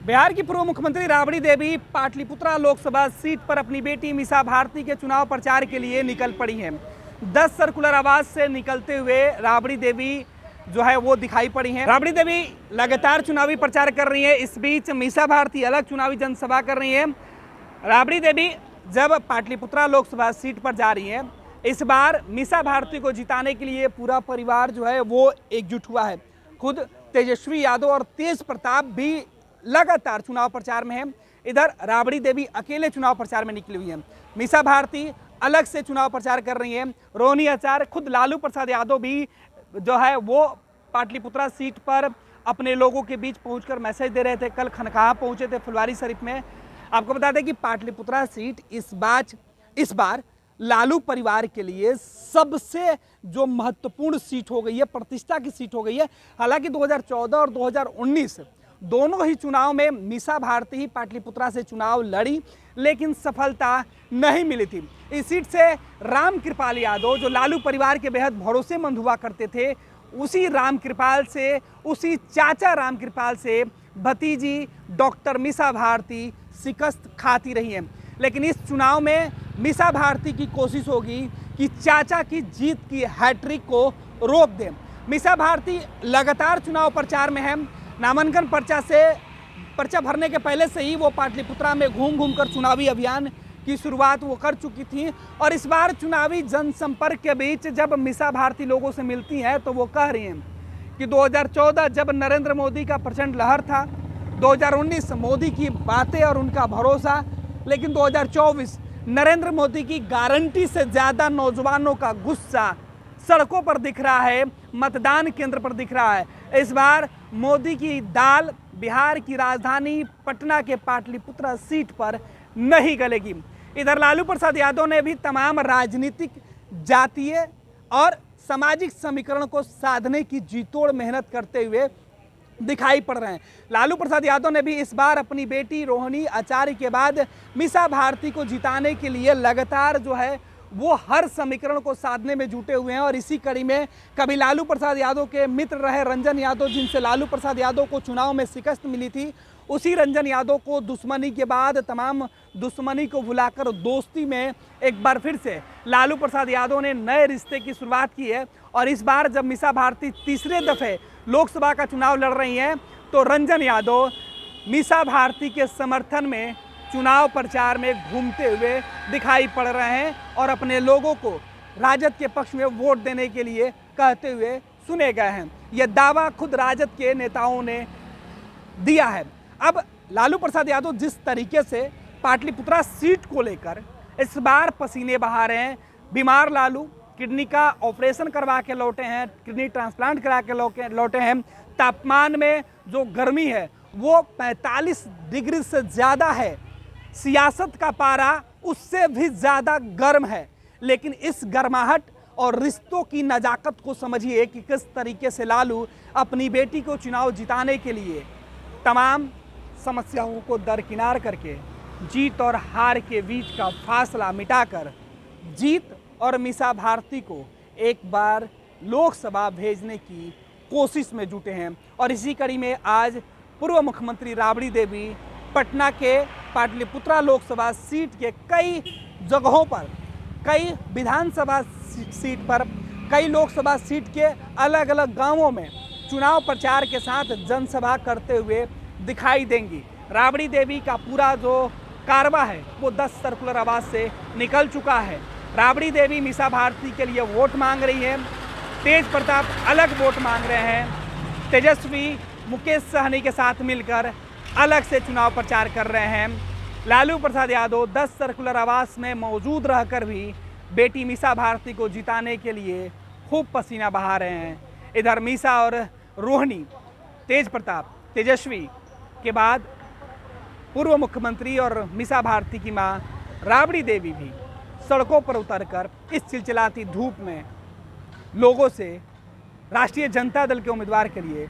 बिहार की पूर्व मुख्यमंत्री राबड़ी देवी पाटलिपुत्रा लोकसभा सीट पर अपनी बेटी मीसा भारती के चुनाव प्रचार के लिए निकल पड़ी हैं। 10 सर्कुलर आवाज से निकलते हुए राबड़ी देवी जो है वो दिखाई पड़ी हैं। राबड़ी देवी लगातार चुनावी प्रचार कर रही है। इस बीच मीसा भारती अलग चुनावी जनसभा कर रही है। राबड़ी देवी जब पाटलिपुत्रा लोकसभा सीट पर जा रही है, इस बार मीसा भारती को जिताने के लिए पूरा परिवार जो है वो एकजुट हुआ है। खुद तेजस्वी यादव और तेज प्रताप भी लगातार चुनाव प्रचार में है। इधर राबड़ी देवी अकेले चुनाव प्रचार में निकली हुई है। मीसा भारती अलग से चुनाव प्रचार कर रही है। रोहिणी आचार्य, खुद लालू प्रसाद यादव भी जो है वो पाटलिपुत्रा सीट पर अपने लोगों के बीच पहुंचकर मैसेज दे रहे थे। कल खनकाहा पहुंचे थे फुलवारी शरीफ में। आपको बता दें कि पाटलिपुत्रा सीट इस बार लालू परिवार के लिए सबसे जो महत्वपूर्ण सीट हो गई है, प्रतिष्ठा की सीट हो गई है। हालांकि 2014 और 2019 दोनों ही चुनाव में मीसा भारती ही पाटलिपुत्रा से चुनाव लड़ी, लेकिन सफलता नहीं मिली थी। इस सीट से रामकृपाल यादव, जो लालू परिवार के बेहद भरोसेमंद हुआ करते थे, उसी चाचा रामकृपाल से भतीजी डॉक्टर मीसा भारती शिकस्त खाती रही हैं। लेकिन इस चुनाव में मीसा भारती की कोशिश होगी कि चाचा की जीत की हैट्रिक को रोक दें। मीसा भारती लगातार चुनाव प्रचार में है। नामांकन पर्चा भरने के पहले से ही वो पाटलिपुत्रा में घूम कर चुनावी अभियान की शुरुआत वो कर चुकी थी। और इस बार चुनावी जनसंपर्क के बीच जब मीसा भारती लोगों से मिलती हैं तो वो कह रही हैं कि 2014 जब नरेंद्र मोदी का प्रचंड लहर था, 2019 मोदी की बातें और उनका भरोसा, लेकिन 2024 नरेंद्र मोदी की गारंटी से ज़्यादा नौजवानों का गुस्सा सड़कों पर दिख रहा है, मतदान केंद्र पर दिख रहा है। इस बार मोदी की दाल बिहार की राजधानी पटना के पाटलिपुत्रा सीट पर नहीं गलेगी। इधर लालू प्रसाद यादव ने भी तमाम राजनीतिक, जातीय और सामाजिक समीकरण को साधने की जीतोड़ मेहनत करते हुए दिखाई पड़ रहे हैं। लालू प्रसाद यादव ने भी इस बार अपनी बेटी रोहिणी आचार्य के बाद मीसा भारती को जिताने के लिए लगातार जो है वो हर समीकरण को साधने में जुटे हुए हैं। और इसी कड़ी में कभी लालू प्रसाद यादव के मित्र रहे रंजन यादव, जिनसे लालू प्रसाद यादव को चुनाव में शिकस्त मिली थी, उसी रंजन यादव को दुश्मनी के बाद तमाम दुश्मनी को भुलाकर दोस्ती में एक बार फिर से लालू प्रसाद यादव ने नए रिश्ते की शुरुआत की है। और इस बार जब मीसा भारती तीसरे दफे लोकसभा का चुनाव लड़ रही हैं तो रंजन यादव मीसा भारती के समर्थन में चुनाव प्रचार में घूमते हुए दिखाई पड़ रहे हैं और अपने लोगों को राजद के पक्ष में वोट देने के लिए कहते हुए सुने गए हैं। यह दावा खुद राजद के नेताओं ने दिया है। अब लालू प्रसाद यादव जिस तरीके से पाटलिपुत्रा सीट को लेकर इस बार पसीने बहा रहे हैं, बीमार लालू किडनी का ऑपरेशन करवा के लौटे हैं, किडनी ट्रांसप्लांट करा के लौटे हैं। तापमान में जो गर्मी है वो 45 डिग्री से ज़्यादा है। सियासत का पारा उससे भी ज़्यादा गर्म है। लेकिन इस गर्माहट और रिश्तों की नज़ाकत को समझिए कि किस तरीके से लालू अपनी बेटी को चुनाव जिताने के लिए तमाम समस्याओं को दरकिनार करके जीत और हार के बीच का फासला मिटाकर जीत और मीसा भारती को एक बार लोकसभा भेजने की कोशिश में जुटे हैं। और इसी कड़ी में आज पूर्व मुख्यमंत्री राबड़ी देवी पटना के पाटलिपुत्रा लोकसभा सीट के कई जगहों पर, कई विधानसभा सीट पर, कई लोकसभा सीट के अलग अलग गांवों में चुनाव प्रचार के साथ जनसभा करते हुए दिखाई देंगी। राबड़ी देवी का पूरा जो कारवा है वो 10 सर्कुलर आवाज से निकल चुका है। राबड़ी देवी मीसा भारती के लिए वोट मांग रही है। तेज प्रताप अलग वोट मांग रहे हैं। तेजस्वी मुकेश सहनी के साथ मिलकर अलग से चुनाव प्रचार कर रहे हैं। लालू प्रसाद यादव 10 सर्कुलर आवास में मौजूद रहकर भी बेटी मीसा भारती को जिताने के लिए खूब पसीना बहा रहे हैं। इधर मीसा और रोहिणी, तेज प्रताप, तेजस्वी के बाद पूर्व मुख्यमंत्री और मीसा भारती की मां राबड़ी देवी भी सड़कों पर उतरकर इस चिलचिलाती धूप में लोगों से राष्ट्रीय जनता दल के उम्मीदवार के लिए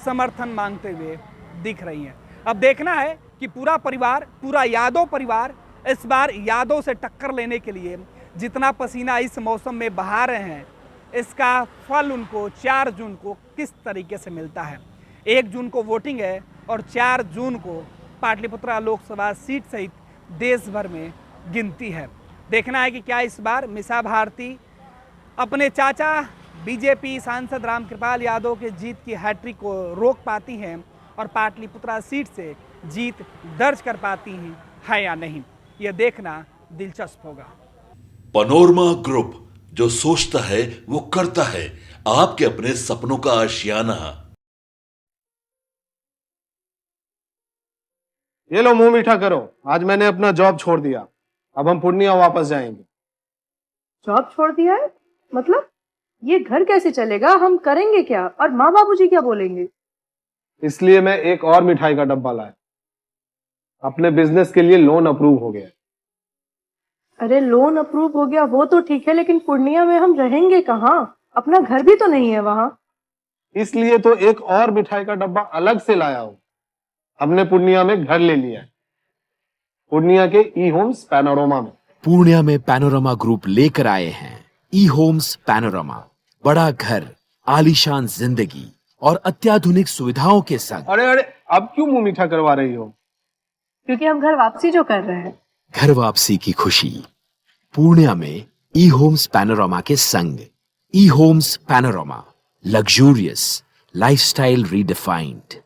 समर्थन मांगते हुए दिख रही हैं। अब देखना है कि पूरा परिवार, पूरा यादव परिवार इस बार यादव से टक्कर लेने के लिए जितना पसीना इस मौसम में बहा रहे हैं, इसका फल उनको 4 जून को किस तरीके से मिलता है। 1 जून को वोटिंग है और 4 जून को पाटलिपुत्रा लोकसभा सीट सहित देश भर में गिनती है। देखना है कि क्या इस बार मीसा भारती अपने चाचा बीजेपी सांसद रामकृपाल यादव के जीत की हैट्रिक को रोक पाती हैं और पाटलिपुत्रा सीट से जीत दर्ज कर पाती हैं है या नहीं, यह देखना दिलचस्प होगा। पैनोरमा ग्रुप, जो सोचता है वो करता है, आपके अपने सपनों का आशियाना। ये लो मुंह मीठा करो, आज मैंने अपना जॉब छोड़ दिया, अब हम पूर्णिया वापस जाएंगे। जॉब छोड़ दिया है? मतलब ये घर कैसे चलेगा? हम करेंगे क्या? और माँ बाबूजी क्या बोलेंगे? इसलिए मैं एक और मिठाई का डब्बा लाया। अपने बिजनेस के लिए लोन अप्रूव हो गया। अरे लोन अप्रूव हो गया वो तो ठीक है, लेकिन पूर्णिया में हम रहेंगे कहाँ? अपना घर भी तो नहीं है वहां। इसलिए तो एक और मिठाई का डब्बा अलग से लाया हूं। हमने पूर्णिया में घर ले लिया है, पूर्णिया के ई होम्स पैनोरमा में। पूर्णिया में पैनोरमा ग्रुप लेकर आए हैं ई होम्स पैनोरमा, बड़ा घर, आलीशान जिंदगी और अत्याधुनिक सुविधाओं के संग। अरे अरे, अब क्यों मुंह मीठा करवा रही हो? क्योंकि हम घर वापसी जो कर रहे हैं। घर वापसी की खुशी पूर्णिया में ई होम्स पैनोरमा के संग। ई homes panorama, luxurious lifestyle redefined.